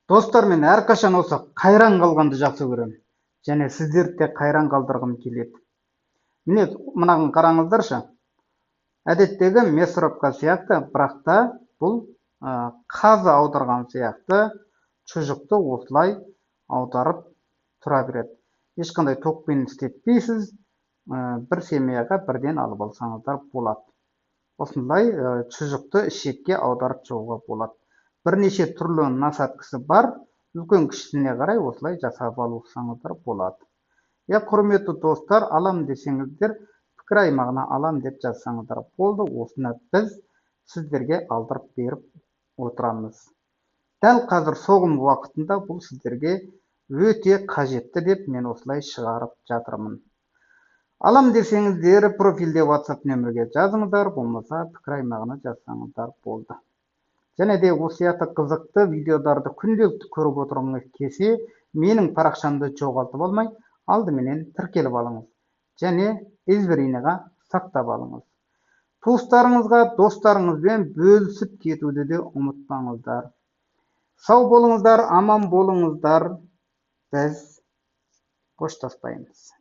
Достар, мен әрқашан осы қайран қалғанды жақсы көремін. Және сіздерді де қайран қалдырғым келеді. Міне, мынаған қараңыздаршы. Әдеттегі мясорубка сияқты, бірақ та бұл қазы аударған сияқты шұжықты осылай аударып тұра береді. Ешқандай токпен істетпейсіз, бір семьяға бірден алып алсаңыздар болады. Осындай шұжықты ішекке аударып шығуға болады. Бірнеше түрлі насадкасы бар, үлкен кішісіне қарай осылай жасап алсаңыздар болады. Құрметті достар, алам десеңіздер, пікір аймағына алам деп жазсаңыздар болды. Осыны біз сіздерге алдырып беріп отырамыз. Дәл қазір соғым уақытында бұл сіздерге өте қажетті деп мен осылай шығарып жатырмын. Алам десеңіздер, профильде WhatsApp нөмірге жазыңыздар, болмаса пікір аймағына жазсаңыздар болды. Және де осы сияқты қызықты видеоларды күнделікті көріп отырғыңыз келсе, менің парақшамды жоғалтып алмай, алдыменен тіркеліп алыңыз. Және ізбірінеға сақтап алыңыз. Туыстарыңызға, достарыңызбен бөлісіп кетуді де ұмытпаңыздар. Сау болыңыздар, аман болыңыздар. Біз қоштаспаймыз.